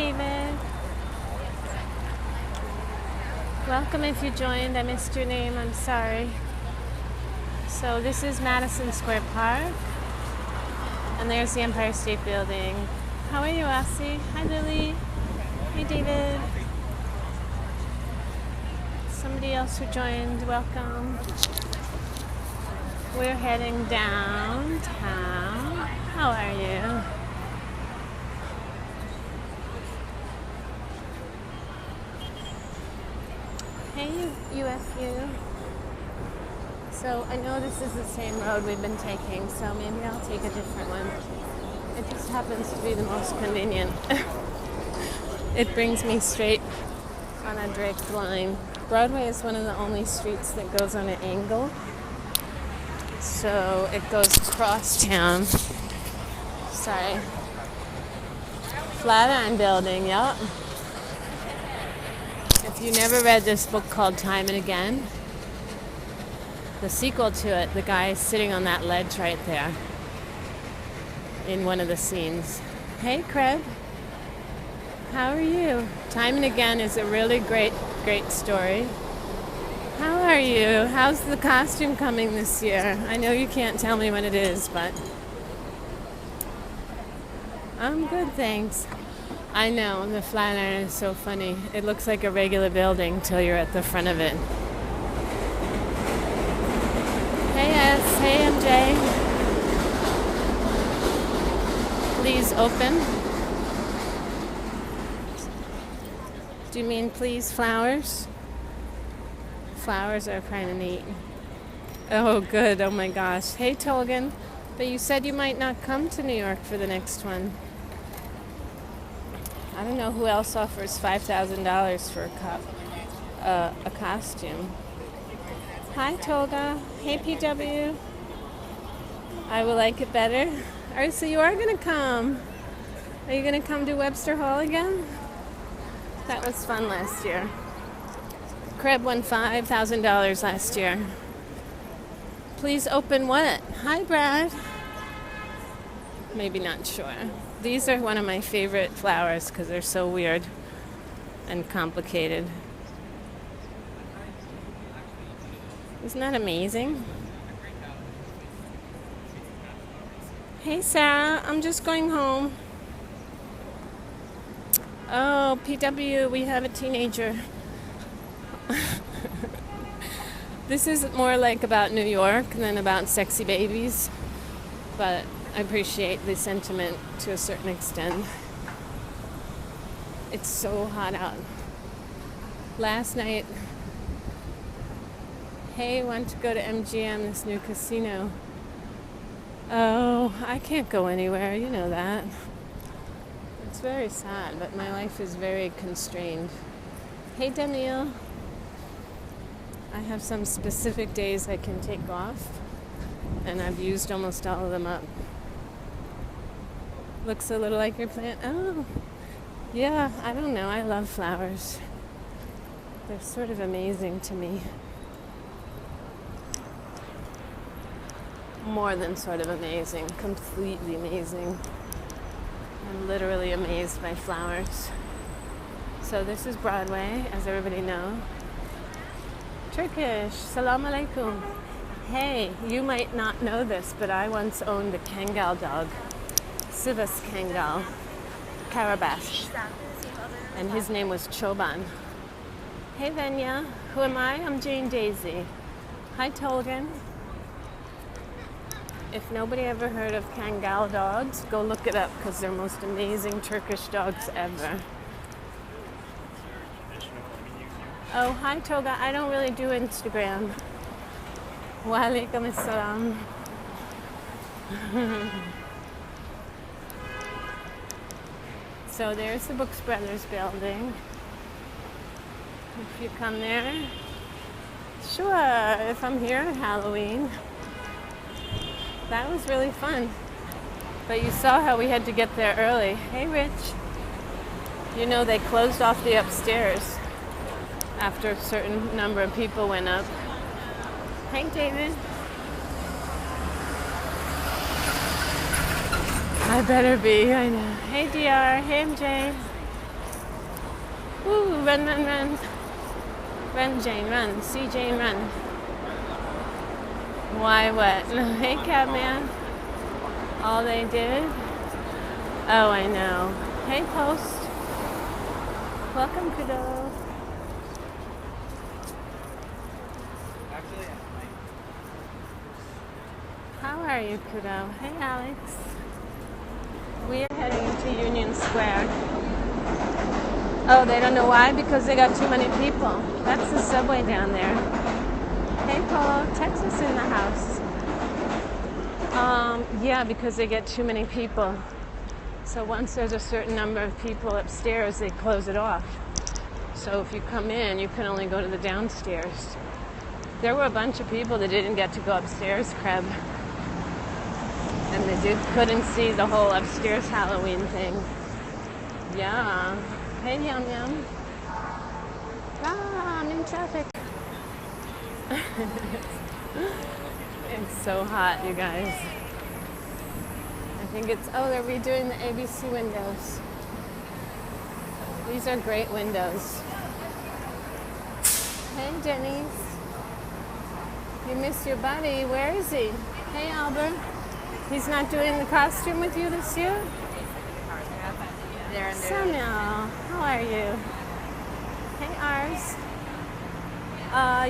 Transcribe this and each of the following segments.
David. Welcome if you joined. I missed your name. I'm sorry. So this is Madison Square Park. And there's the Empire State Building. How are you, Aussie? Hi, Lily. Hey, David. Somebody else who joined, welcome. We're heading downtown. How are you? Hey, USU. So I know this is the same road we've been taking, so maybe I'll take a different one. It just happens to be the most convenient. It brings me straight on a direct line. Broadway is one of the only streets that goes on an angle. So it goes across town. Sorry. Flatiron Building, yep. If you never read this book called Time and Again, the sequel to it, the guy is sitting on that ledge right there in one of the scenes. Hey, Kreb. How are you? Time and Again is a really great story. How are you? How's the costume coming this year? I know you can't tell me when it is, but I'm good, thanks. I know, the Flatiron is so funny. It looks like a regular building till you're at the front of it. Hey S, hey MJ. Please open. Do you mean please flowers? Flowers are kind of neat. Oh, good. Oh my gosh. Hey, Tolgan. But you said you might not come to New York for the next one. I don't know who else offers $5,000 for a costume. Hi, Tolga. Hey, PW. I will like it better. All right, so you are going to come. Are you going to come to Webster Hall again? That was fun last year. Kreb won $5,000 last year. Please open what? Hi, Brad. Maybe not sure. These are one of my favorite flowers because they're so weird and complicated. Isn't that amazing? Hey, Sarah. I'm just going home. Oh, PW, we have a teenager. This is more like about New York than about sexy babies, but I appreciate the sentiment to a certain extent. It's so hot out. Last night, hey, want to go to MGM, this new casino? Oh, I can't go anywhere, you know that. It's very sad, but my life is very constrained. Hey, Daniel. I have some specific days I can take off, and I've used almost all of them up. Looks a little like your plant. Oh, yeah, I don't know. I love flowers. They're sort of amazing to me. More than sort of amazing, completely amazing. I'm literally amazed by flowers. So this is Broadway, as everybody knows. Turkish, salam alaikum. Hey, you might not know this, but I once owned a Kangal dog, Sivas Kangal, Karabash, and his name was Choban. Hey, Venya, who am I? I'm Jane Daisy. Hi, Tolgan. If nobody ever heard of Kangal dogs, go look it up because they're most amazing Turkish dogs ever. Oh, hi, Toga. I don't really do Instagram. Wa alaikum assalam. So there's the Brooks Brothers building. If you come there, sure, if I'm here at Halloween. That was really fun. But you saw how we had to get there early. Hey, Rich. You know, they closed off the upstairs after a certain number of people went up. Hey, David. I better be, I know. Hey, DR. Hey, MJ. run, run, run. Run, Jane, run. See Jane, run. Why, what? Hey, Catman. All they did? Oh, I know. Hey, Post. Welcome, Kudo. How are you, Kudo? Hey, Alex. We are heading to Union Square. Oh, they don't know why? Because they got too many people. That's the subway down there. Hey, Polo. Texas in the house. Yeah, because they get too many people. So once there's a certain number of people upstairs, they close it off. So if you come in, you can only go to the downstairs. There were a bunch of people that didn't get to go upstairs, Kreb. And they couldn't see the whole upstairs Halloween thing. Yeah. Hey, Yum Yum. Ah, I'm in traffic. It's so hot, you guys. I think it's, oh, they're redoing the ABC windows. These are great windows. Hey, Denny's. You missed your buddy. Where is he? Hey, Albert. He's not doing the costume with you this year? Samuel, how are you? Hey, Ars.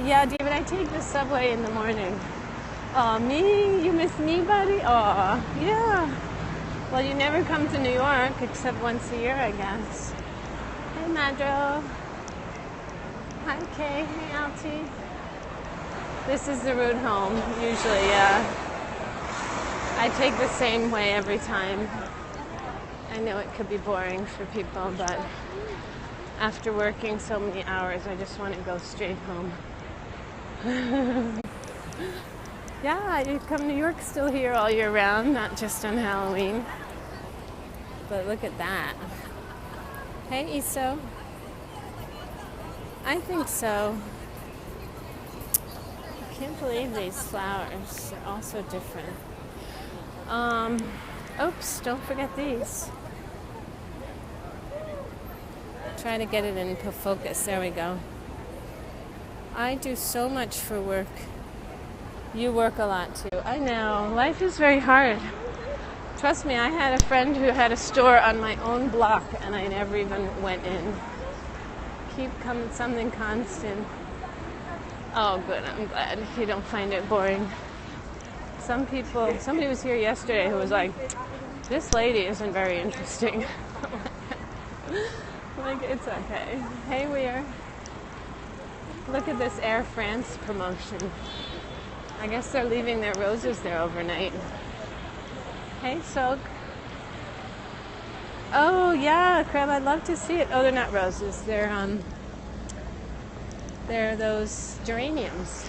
Yeah, David, I take the subway in the morning. Oh, me? You miss me, buddy? Oh, yeah. Well, you never come to New York except once a year, I guess. Hey, Madro. Hi, Kay. Hey, Altie. This is the route home, usually, yeah. I take the same way every time. I know it could be boring for people, but after working so many hours, I just want to go straight home. Yeah, you come to New York still here all year round, not just on Halloween. But look at that. Hey, Iso. I think so. I can't believe these flowers. They're all so different. Oops, don't forget these. Try to get it in focus. There we go. I do so much for work. You work a lot too. I know. Life is very hard. Trust me, I had a friend who had a store on my own block and I never even went in. Keep something constant. Oh, good. I'm glad you don't find it boring. Somebody was here yesterday who was like, this lady isn't very interesting. Like, it's okay. Hey, Weir. Look at this Air France promotion. I guess they're leaving their roses there overnight. Hey, Soak. Oh, yeah, Crab, I'd love to see it. Oh, they're not roses. They're those geraniums.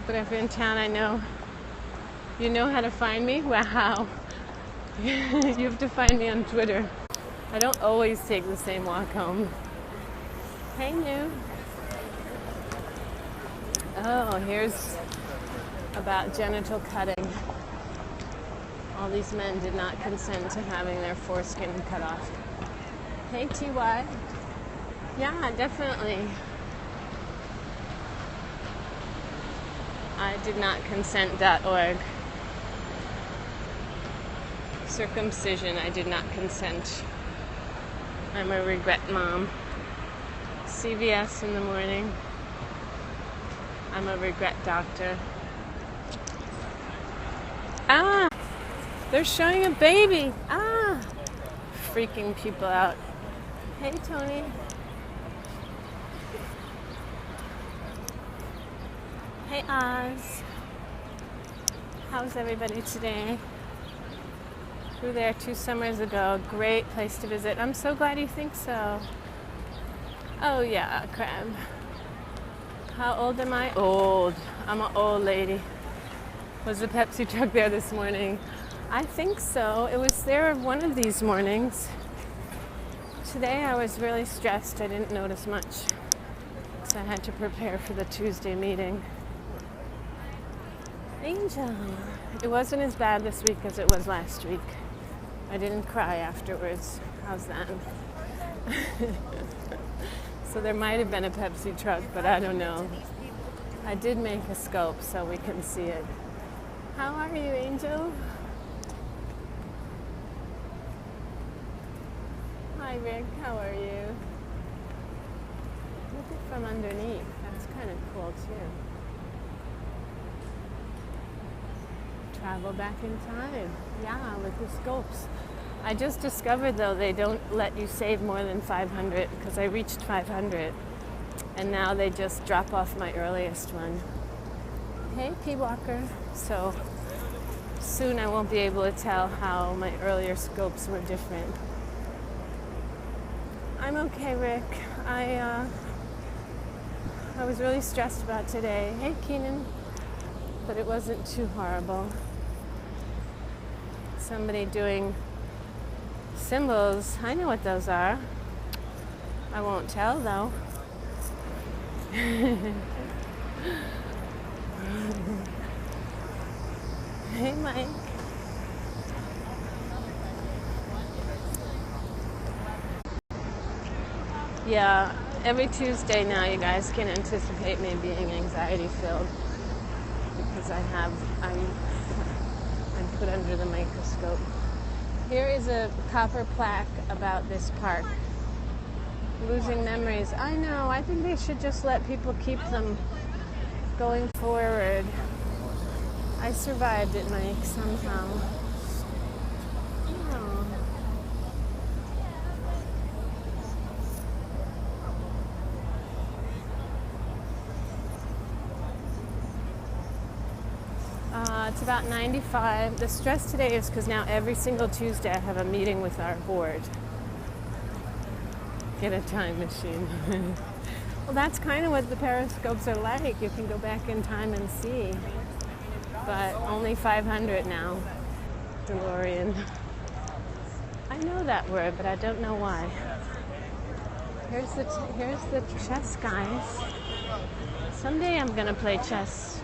But if you're in town, I know. You know how to find me? Wow. You have to find me on Twitter. I don't always take the same walk home. Hey, New. Oh, here's about genital cutting. All these men did not consent to having their foreskin cut off. Hey, TY. Yeah, definitely. I did not consent.org. Circumcision, I did not consent. I'm a regret mom. CVS in the morning. I'm a regret doctor. Ah! They're showing a baby! Ah! Freaking people out. Hey, Tony. Hey, Oz. How's everybody today? Flew there 2 summers ago. Great place to visit. I'm so glad you think so. Oh, yeah, Crab. How old am I? Old. I'm an old lady. Was the Pepsi truck there this morning? I think so. It was there one of these mornings. Today I was really stressed. I didn't notice much because I had to prepare for the Tuesday meeting. Angel. It wasn't as bad this week as it was last week. I didn't cry afterwards. How's that? So there might have been a Pepsi truck, but I don't know. I did make a scope so we can see it. How are you, Angel? Hi, Rick. How are you? Look it from underneath. That's kind of cool, too. Travel back in time. Yeah, with the scopes. I just discovered, though, they don't let you save more than 500 because I reached 500. And now they just drop off my earliest one. Hey, P. Walker. So soon I won't be able to tell how my earlier scopes were different. I'm okay, Rick. I was really stressed about today. Hey, Keenan. But it wasn't too horrible. Somebody doing symbols. I know what those are. I won't tell, though. Hey, Mike. Yeah, every Tuesday now you guys can anticipate me being anxiety-filled because I'm put under the microscope. Here is a copper plaque about this park. Losing memories. I know, I think they should just let people keep them going forward. I survived it, Mike, somehow. Oh. It's about 95. The stress today is because now every single Tuesday I have a meeting with our board. Get a time machine. Well, that's kind of what the periscopes are like. You can go back in time and see. But only 500 now. DeLorean. I know that word, but I don't know why. Here's the chess, guys. Someday I'm gonna play chess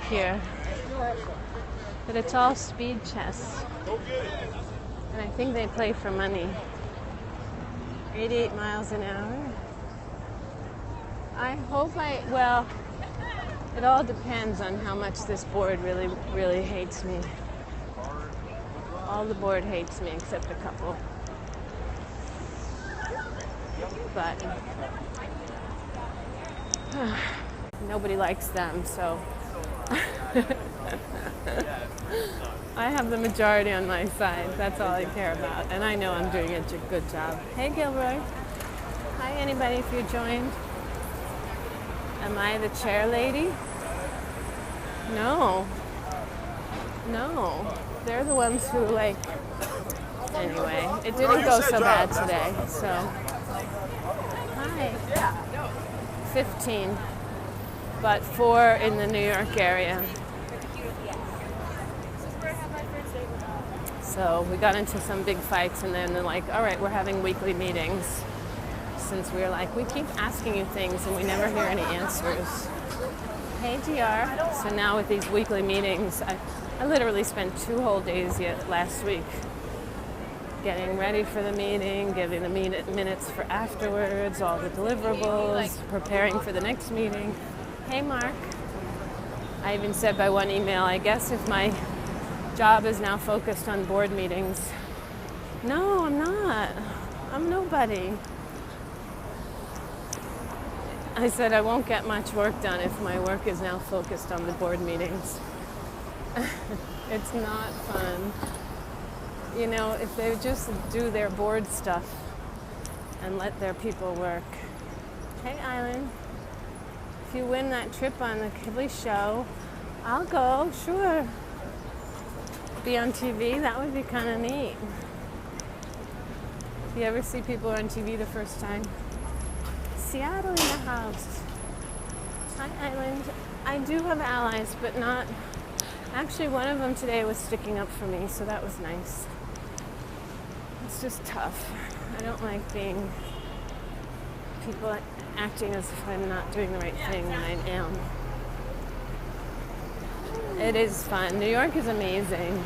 here. But it's all speed chess. And I think they play for money. 88 miles an hour. I hope well, it all depends on how much this board really, really hates me. All the board hates me except a couple. But nobody likes them, so I have the majority on my side. That's all I care about. And I know I'm doing a good job. Hey, Gilroy. Hi, anybody, if you joined. Am I the chair lady? No. They're the ones who, like... Anyway, it didn't go so bad today, so... Hi. 15. But 4 in the New York area. So we got into some big fights, and then they're like, all right, we're having weekly meetings. Since we're like, we keep asking you things and we never hear any answers. Hey, DR. So now with these weekly meetings, I literally spent 2 whole days last week getting ready for the meeting, getting the minutes for afterwards, all the deliverables, preparing for the next meeting. Hey, Mark. I even said by one email, I guess if my job is now focused on board meetings. No, I'm not. I'm nobody. I said I won't get much work done if my work is now focused on the board meetings. It's not fun. You know, if they just do their board stuff and let their people work. Hey, Island. If you win that trip on the Kibble show, I'll go, sure. Be on TV, that would be kind of neat. You ever see people on TV the first time? Seattle in the house. Hi, Island. I do have allies, but not... Actually, one of them today was sticking up for me, so that was nice. It's just tough. I don't like being... people acting as if I'm not doing the right thing when I am. It is fun. New York is amazing.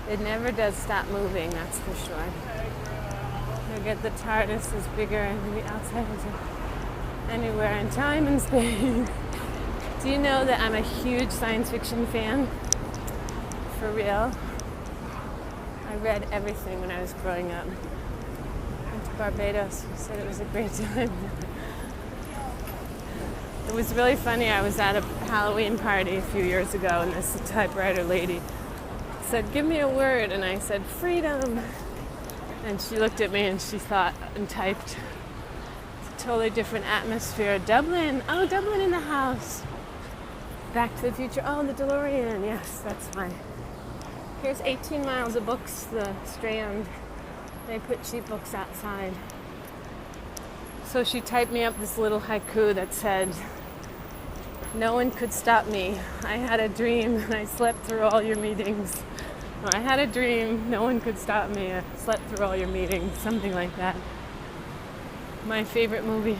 It never does stop moving, that's for sure. Forget the TARDIS is bigger than the outsiders are anywhere in time and space. Do you know that I'm a huge science fiction fan? For real. I read everything when I was growing up. Went to Barbados. Said it was a great time. It was really funny. I was at a Halloween party a few years ago, and this typewriter lady said, "Give me a word," and I said, "Freedom." And she looked at me and she thought and typed. It's a totally different atmosphere. Dublin. Oh, Dublin in the house. Back to the Future. Oh, the DeLorean. Yes, that's fine. Here's 18 miles of books, the Strand. They put cheap books outside. So she typed me up this little haiku that said, "No one could stop me. I had a dream and I slept through all your meetings." Or, "I had a dream, no one could stop me. I slept through all your meetings." Something like that. My favorite movie.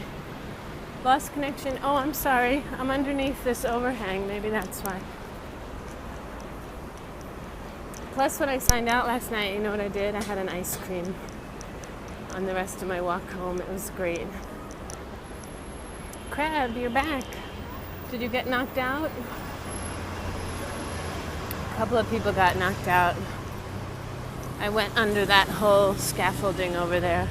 Lost connection. Oh, I'm sorry. I'm underneath this overhang. Maybe that's why. Plus, when I signed out last night, you know what I did? I had an ice cream on the rest of my walk home. It was great. Crab, you're back. Did you get knocked out? A couple of people got knocked out. I went under that whole scaffolding over there.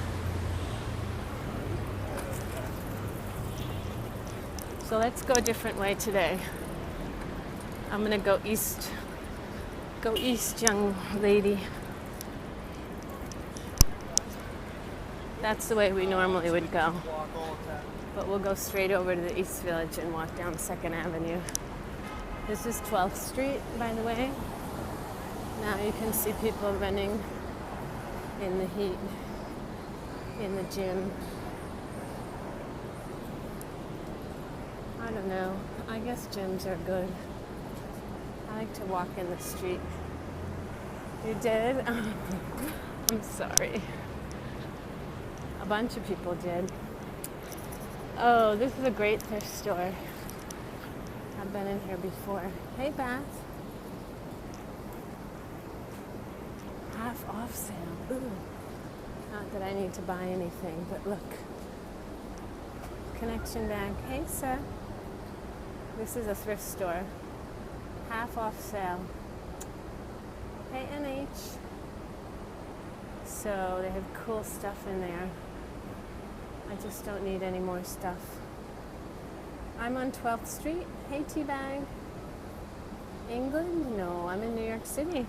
So let's go a different way today. I'm gonna go east. Go east, young lady. That's the way we normally would go. But we'll go straight over to the East Village and walk down 2nd Avenue. This is 12th Street, by the way. Now you can see people running in the heat in the gym. I don't know. I guess gyms are good. I like to walk in the street. You did? I'm sorry. A bunch of people did. Oh, this is a great thrift store. I've been in here before. Hey, Beth. Half off sale. Ooh. Not that I need to buy anything, but look. Connection bag. Hey, sir. This is a thrift store. Half off sale. Hey, NH. So they have cool stuff in there. I just don't need any more stuff. I'm on 12th Street. Hey, Teabag. England? No, I'm in New York City.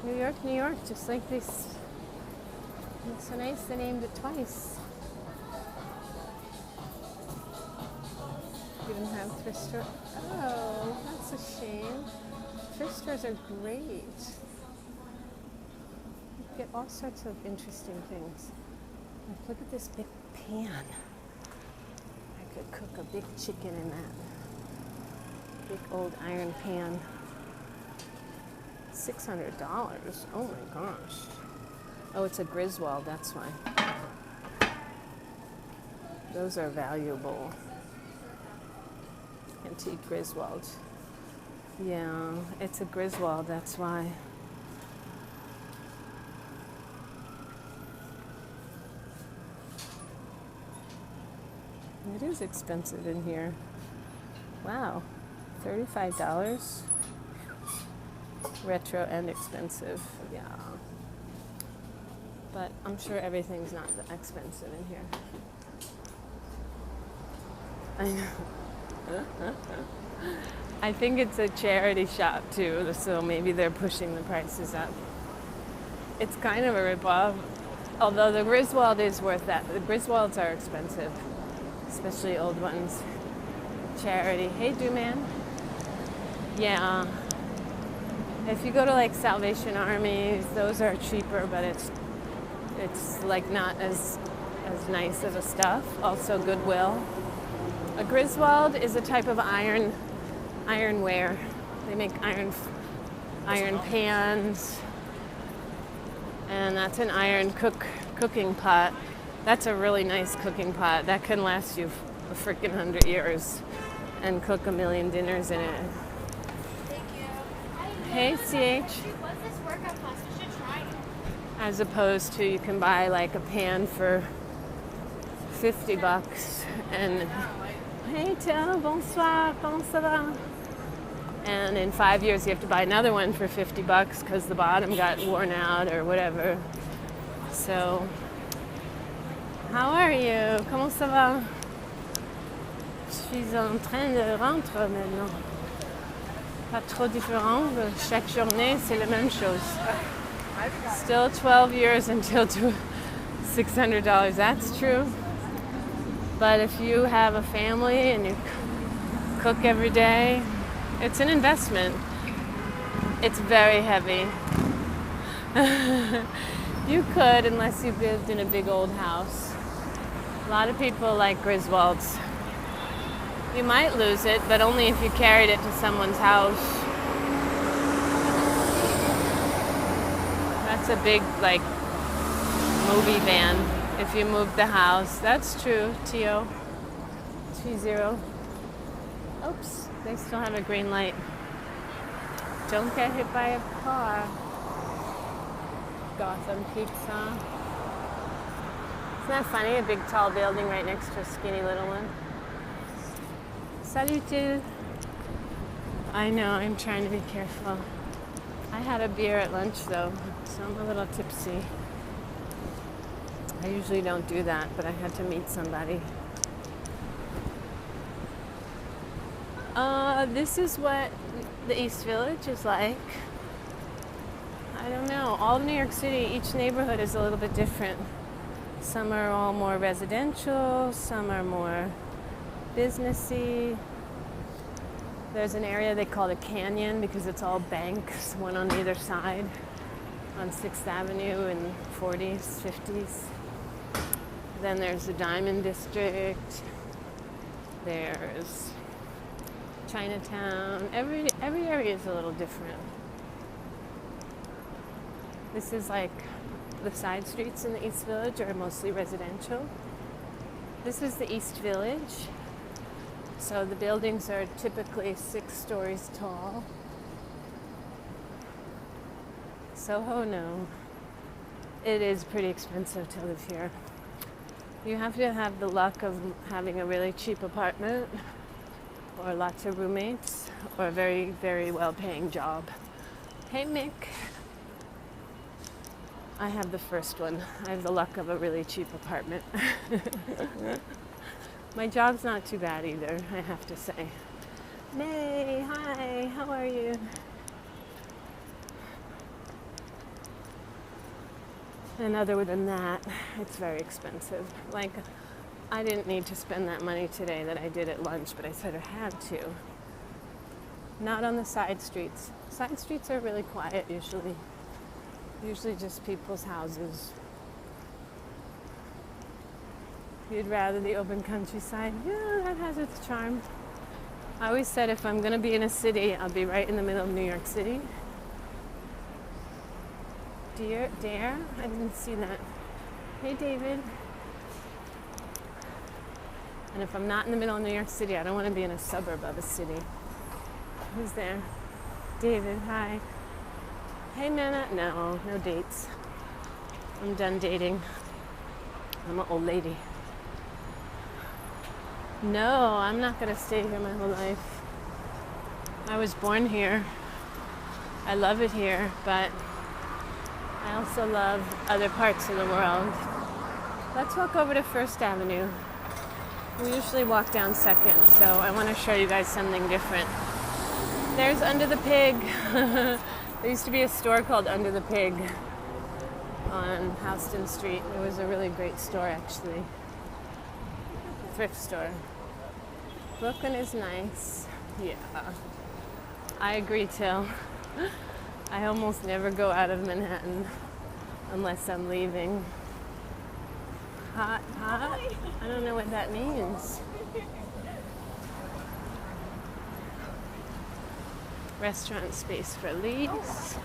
New York, New York, just like this. It's so nice they named it twice. You don't have thrift store? Oh, that's a shame. Thrift stores are great. You get all sorts of interesting things. Look at this big pan. I could cook a big chicken in that. Big old iron pan. $600. Oh my gosh. Oh, it's a Griswold, that's why. Those are valuable. Antique Griswold. Yeah, it's a Griswold, that's why. It is expensive in here. Wow, $35. Retro and expensive, yeah. But I'm sure everything's not that expensive in here. I know. I think it's a charity shop too, so maybe they're pushing the prices up. It's kind of a ripoff, although the Griswold is worth that. The Griswolds are expensive, especially old ones. Charity. Hey, Do-Man. Yeah. If you go to like Salvation Army, those are cheaper, but it's like not as nice of a stuff. Also Goodwill. A Griswold is a type of ironware. They make iron pans, and that's an iron cooking pot. That's a really nice cooking pot. That can last you a freaking 100 years and cook a million dinners in it. Thank you. Hey, CH. What's this workout class? We should try it. as opposed to you can buy like a pan for $50 and hey Till, bonsoir, comment ça va? And in 5 years you have to buy another one for $50 because the bottom got worn out or whatever. So, how are you? Comment ça va? Je suis en train de rentrer maintenant. Pas trop différent. Chaque journée, c'est la même chose. Still 12 years until $600. That's true. But if you have a family and you cook every day, it's an investment. It's very heavy. You could, unless you lived in a big old house. A lot of people like Griswolds. You might lose it, but only if you carried it to someone's house. That's a big, like, movie van. If you moved the house. That's true, Tio. 20. Oops, they still have a green light. Don't get hit by a car. Gotham Pizza. Isn't that funny? A big tall building right next to a skinny little one. Salut, Jill. I know, I'm trying to be careful. I had a beer at lunch though, so I'm a little tipsy. I usually don't do that, but I had to meet somebody. This is what the East Village is like. I don't know. All of New York City, each neighborhood is a little bit different. Some are all more residential, some are more businessy. There's an area they call the Canyon because it's all banks, one on either side, on 6th Avenue in 40s, 50s. Then there's the Diamond District. There's Chinatown. Every area is a little different. This is like the side streets in the East Village are mostly residential. This is the East Village. So the buildings are typically 6 stories tall. Soho, no. It is pretty expensive to live here. You have to have the luck of having a really cheap apartment or lots of roommates or a very, very well-paying job. Hey, Mick. I have the first one. I have the luck of a really cheap apartment. My job's not too bad either, I have to say. May, hi, how are you? And other than that, it's very expensive. Like, I didn't need to spend that money today that I did at lunch, but I sort of had to. Not on the side streets. Side streets are really quiet usually. Usually just people's houses. You'd rather the open countryside? Yeah, that has its charm. I always said if I'm going to be in a city, I'll be right in the middle of New York City. Dare? I didn't see that. Hey, David. And if I'm not in the middle of New York City, I don't want to be in a suburb of a city. Who's there? David, hi. Hey, Nana. No dates. I'm done dating. I'm an old lady. No, I'm not going to stay here my whole life. I was born here. I love it here, but I also love other parts of the world. Let's walk over to First Avenue. We usually walk down Second, so I want to show you guys something different. There's Under the Pig. There used to be a store called Under the Pig on Houston Street. It was a really great store, actually. Thrift store. Brooklyn is nice. Yeah. I agree, Till. I almost never go out of Manhattan unless I'm leaving. Hot? I don't know what that means. Restaurant space for lease.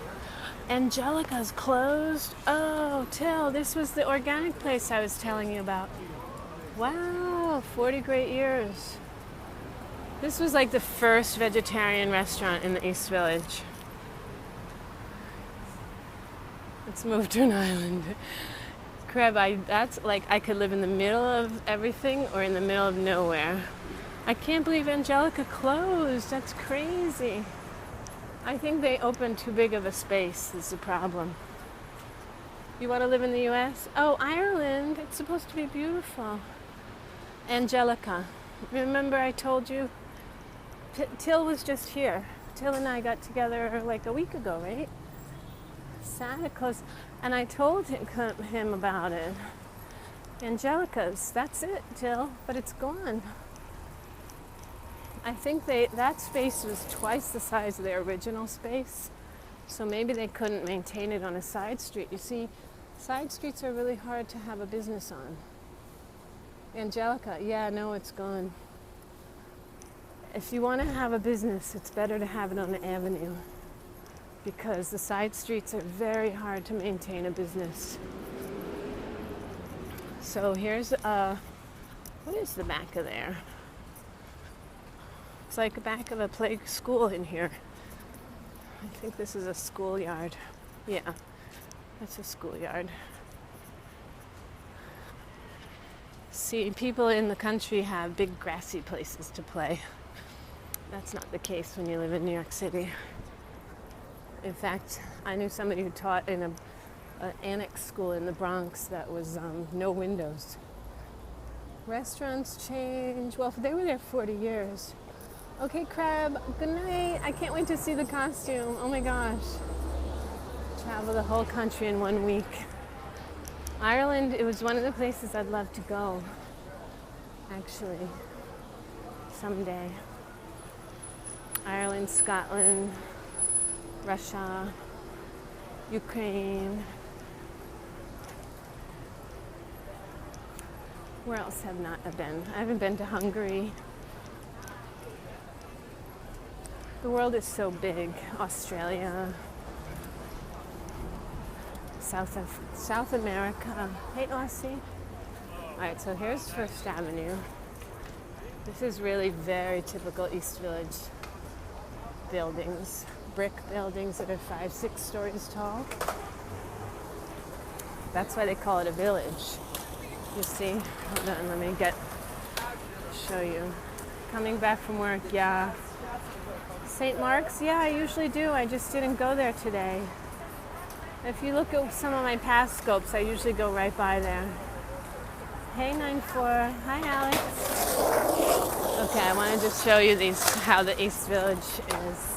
Angelica's closed. Oh, Till, this was the organic place I was telling you about. Wow, 40 great years. This was like the first vegetarian restaurant in the East Village. Let's move to an island. Crab, that's like I could live in the middle of everything or in the middle of nowhere. I can't believe Angelica closed. That's crazy. I think they opened too big of a space is the problem. You want to live in the U.S.? Oh, Ireland. It's supposed to be beautiful. Angelica. Remember I told you? Till was just here. Till and I got together like a week ago, right? Santa Claus. And I told him about it. Angelica's. That's it, Till. But it's gone. I think that space was twice the size of their original space. So maybe they couldn't maintain it on a side street. You see, side streets are really hard to have a business on. Angelica, yeah, no, it's gone. If you want to have a business, it's better to have it on an avenue because the side streets are very hard to maintain a business. So here's, what is the back of there? It's like the back of a play school in here. I think this is a schoolyard. Yeah, that's a schoolyard. See, people in the country have big grassy places to play. That's not the case when you live in New York City. In fact, I knew somebody who taught in an annex school in the Bronx that was no windows. Restaurants change. Well, they were there 40 years. Okay, Crab, good night. I can't wait to see the costume. Oh my gosh. Travel the whole country in 1 week. Ireland, it was one of the places I'd love to go, actually, someday. Ireland, Scotland, Russia, Ukraine. Where else have not been? I haven't been to Hungary. The world is so big. Australia, South America. Hey, Aussie. All right, so here's First Avenue. This is really very typical East Village buildings. Brick buildings that are 5-6 stories tall. That's why they call it a village. You see? Hold on, let me show you. Coming back from work, yeah. St. Mark's, yeah, I usually do. I just didn't go there today. If you look at some of my past scopes, I usually go right by there. Hey, 9-4. Hi, Alex. Okay, I want to just show you how the East Village is.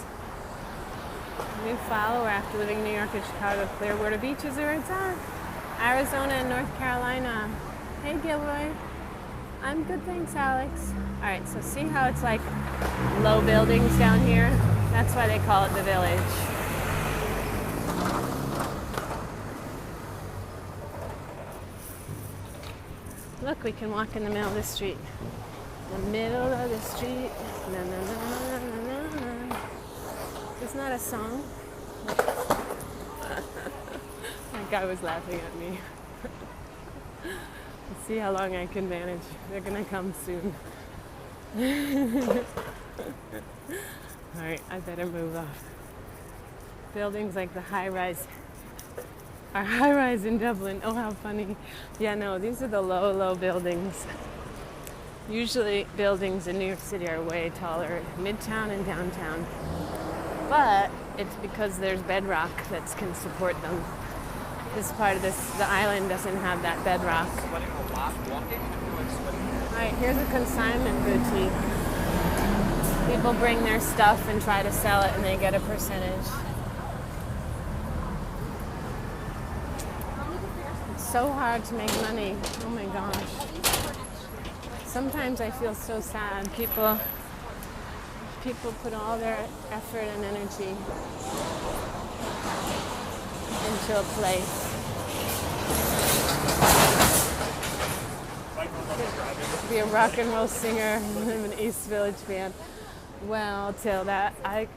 New follower after living in New York and Chicago. Clearwater Beach is where it's at. Arizona and North Carolina. Hey, Gilroy. I'm good, thanks, Alex. All right, so see how it's like low buildings down here? That's why they call it the village. Look, we can walk in the middle of the street. The middle of the street. Na, na, na, na, na, na. Isn't that a song? That guy was laughing at me. Let's see how long I can manage. They're gonna come soon. All right, I better move off. Buildings like the high-rise are high-rise in Dublin. Oh, how funny. Yeah, no, these are the low buildings. Usually buildings in New York City are way taller, midtown and downtown. But it's because there's bedrock that can support them. This part of the island doesn't have that bedrock. Alright, here's a consignment boutique. People bring their stuff and try to sell it and they get a percentage. It's so hard to make money. Oh my gosh. Sometimes I feel so sad. People put all their effort and energy into a place. Be a rock and roll singer, live in East Village band. Well, till that, I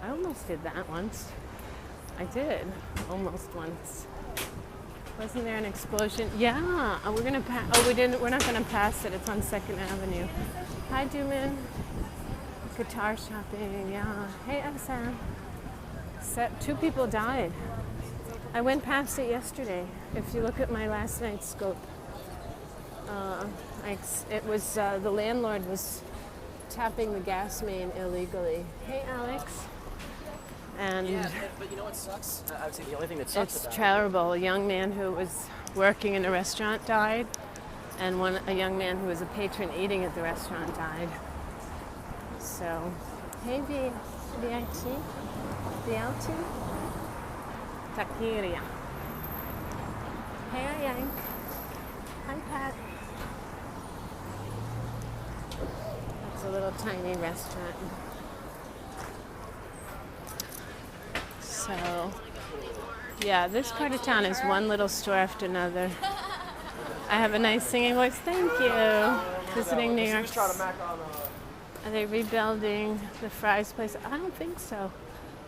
almost did that once. I did almost once. Wasn't there an explosion? Yeah, we're gonna pass. Oh, we didn't. We're not gonna pass it. It's on 2nd Avenue. Hi, Dooman. Guitar shopping. Yeah. Hey, Sam. 2 people died. I went past it yesterday. If you look at my last night's scope, it was the landlord was tapping the gas main illegally. Hey, Alex. And yeah, but you know what sucks? I would say the only thing that sucks it's about terrible. A young man who was working in a restaurant died, and a young man who was a patron eating at the restaurant died. So, hey, VIT? Takiria. Hey, Yank. Hi, Pat. That's a little tiny restaurant. So, yeah, this part of town is one little store after another. I have a nice singing voice. Thank you. Visiting New York. Are they rebuilding the Fry's place? I don't think so.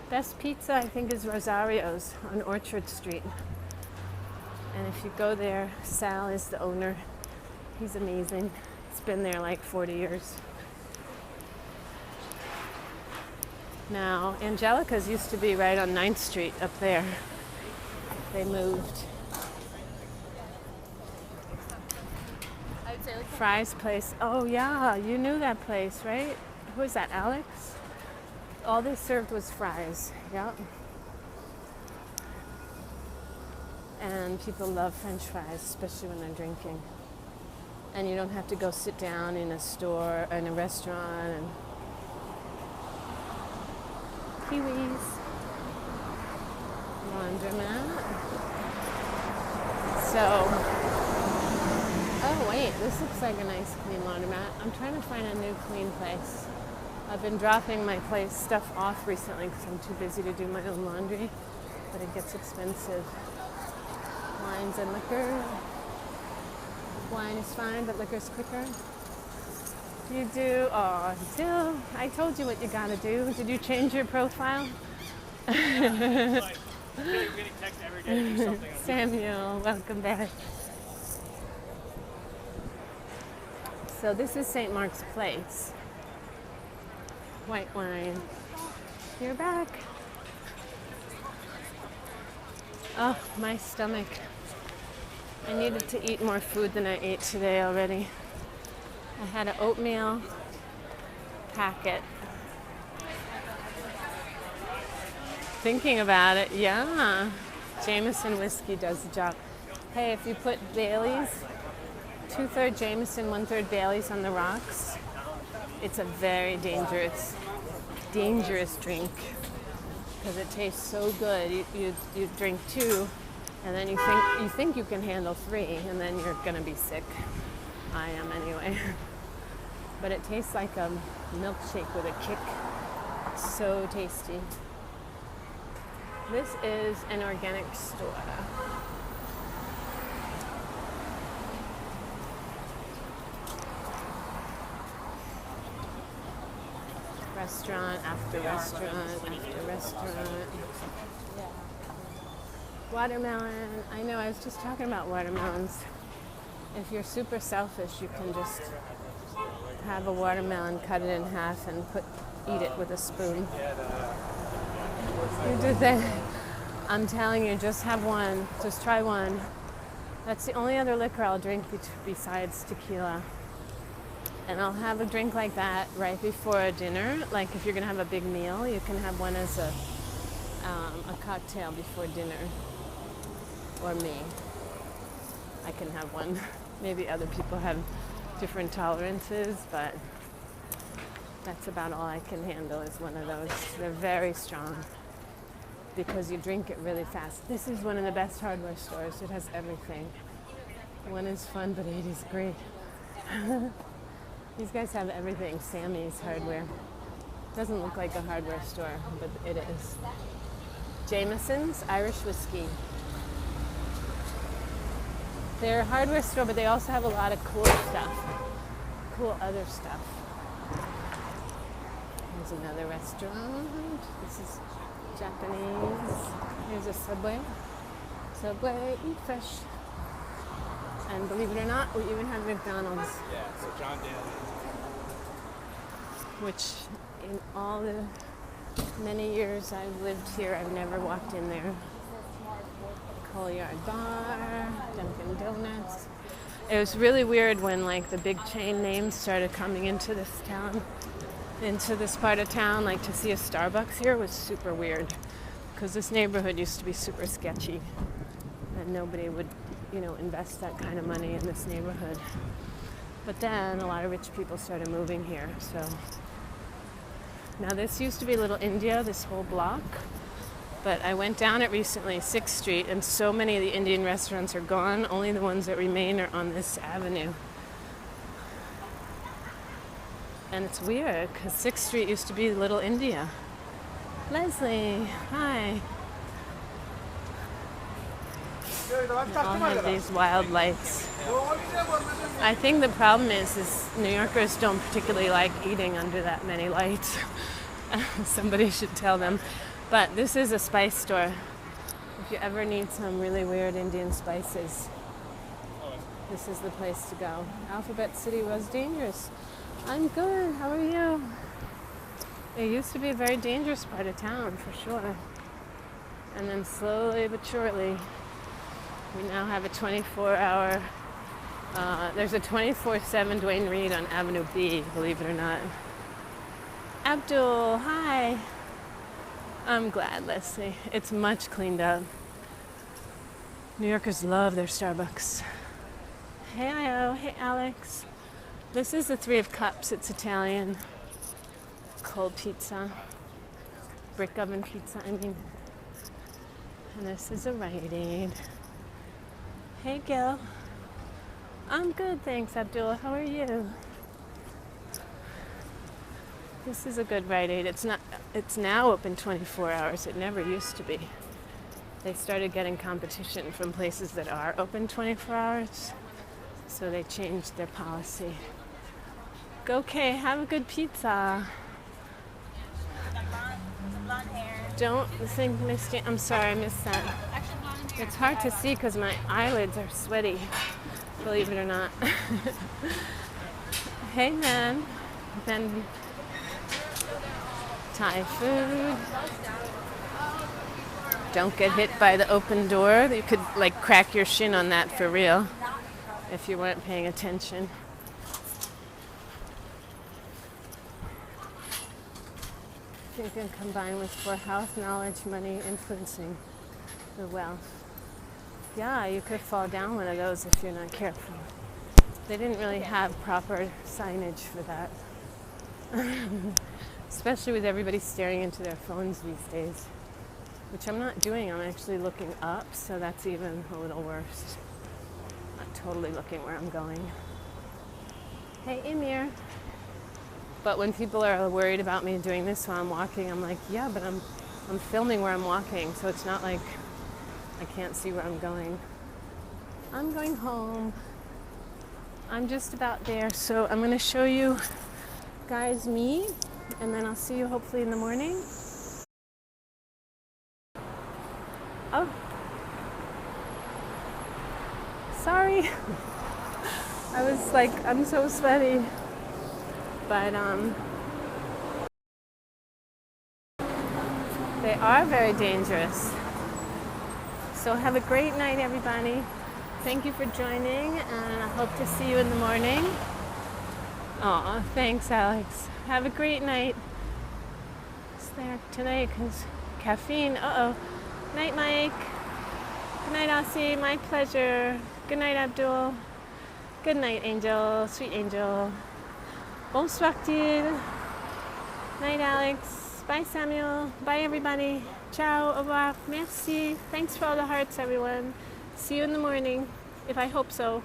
Best pizza, I think, is Rosario's on Orchard Street. And if you go there, Sal is the owner. He's amazing. It's been there like 40 years. Now, Angelica's used to be right on 9th Street up there. They moved. Fry's place. Oh, yeah, you knew that place, right? Who was that, Alex? All they served was fries. Yep. And people love French fries, especially when they're drinking. And you don't have to go sit down in a store, in a restaurant, and Kiwis. Laundromat. So, oh wait, this looks like a nice clean laundromat. I'm trying to find a new clean place. I've been dropping my stuff off recently because I'm too busy to do my own laundry, but it gets expensive. Wines and liquor. Wine is fine, but liquor's quicker. You do? Oh, still. I told you what you gotta do. Did you change your profile? Samuel, welcome back. So this is St. Mark's Place. White wine. You're back. Oh, my stomach. I needed to eat more food than I ate today already. I had an oatmeal packet. Thinking about it, yeah. Jameson whiskey does the job. Hey, if you put Bailey's, 2/3 Jameson, 1/3 Bailey's on the rocks, it's a very dangerous drink because it tastes so good. You drink 2, and then you think you can handle 3, and then you're gonna be sick. I am anyway. But it tastes like a milkshake with a kick. So tasty. This is an organic store. Restaurant after restaurant after restaurant. Watermelon. I know, I was just talking about watermelons. If you're super selfish, you can just have a watermelon, cut it in half, and eat it with a spoon. You do that. I'm telling you, just have one. Just try one. That's the only other liquor I'll drink besides tequila. And I'll have a drink like that right before dinner. Like if you're gonna have a big meal, you can have one as a cocktail before dinner. Or me. I can have one. Maybe other people have different tolerances, but that's about all I can handle is one of those. They're very strong because you drink it really fast. This is one of the best hardware stores. It has everything. One is fun, but 8 is great. These guys have everything. Sammy's Hardware. Doesn't look like a hardware store, but it is. Jameson's Irish Whiskey. They're a hardware store, but they also have a lot of cool stuff. Cool other stuff. Here's another restaurant. This is Japanese. Here's a Subway. Subway, eat fresh. And believe it or not, we even have McDonald's. Yeah, so John Daly. Which in all the many years I've lived here, I've never walked in there. Whole Yard Bar, Dunkin' Donuts. It was really weird when like the big chain names started coming into this town, into this part of town. Like to see a Starbucks here was super weird because this neighborhood used to be super sketchy and nobody would, invest that kind of money in this neighborhood. But then a lot of rich people started moving here, so. Now this used to be Little India, this whole block, but I went down it recently, 6th Street, and so many of the Indian restaurants are gone. Only the ones that remain are on this avenue. And it's weird, because 6th Street used to be Little India. Leslie, hi. They all have these wild lights. I think the problem is New Yorkers don't particularly like eating under that many lights. Somebody should tell them. But this is a spice store. If you ever need some really weird Indian spices, this is the place to go. Alphabet City was dangerous. I'm good. How are you? It used to be a very dangerous part of town, for sure. And then slowly but surely, we now have a 24-hour, there's a 24/7 Duane Reade on Avenue B, believe it or not. Abdul, hi. I'm glad, Leslie. It's much cleaned up. New Yorkers love their Starbucks. Hey, Io. Hey, Alex. This is the Three of Cups. It's Italian. Cold pizza. Brick oven pizza, I mean. And this is a Rite Aid. Hey, Gil. I'm good, thanks, Abdul. How are you? This is a good Rite Aid. It's now open 24 hours. It never used to be. They started getting competition from places that are open 24 hours, so they changed their policy. Go, Kay. Have a good pizza. Blonde hair. Don't think, Misty. I'm sorry, I missed that. It's hard to see because my eyelids are sweaty, believe it or not. Hey, man. Then Thai food. Don't get hit by the open door. You could crack your shin on that for real if you weren't paying attention. Thinking combined with for health, knowledge, money, influencing the wealth. Yeah, you could fall down one of those if you're not careful. They didn't really have proper signage for that. Especially with everybody staring into their phones these days. Which I'm not doing, I'm actually looking up, so that's even a little worse. Not totally looking where I'm going. Hey, Emir. But when people are worried about me doing this while I'm walking, I'm like, yeah, but I'm filming where I'm walking, so it's not like I can't see where I'm going. I'm going home. I'm just about there, so I'm going to show you guys me, and then I'll see you hopefully in the morning. Oh. Sorry. I was like, I'm so sweaty. But they are very dangerous. So have a great night, everybody. Thank you for joining, and I hope to see you in the morning. Aw, thanks, Alex. Have a great night. It's there tonight because caffeine. Uh-oh. Night, Mike. Good night, Aussie. My pleasure. Good night, Abdul. Good night, Angel. Sweet Angel. Bonsoir, Till. Night, Alex. Bye, Samuel. Bye, everybody. Ciao. Au revoir. Merci. Thanks for all the hearts, everyone. See you in the morning, if I hope so.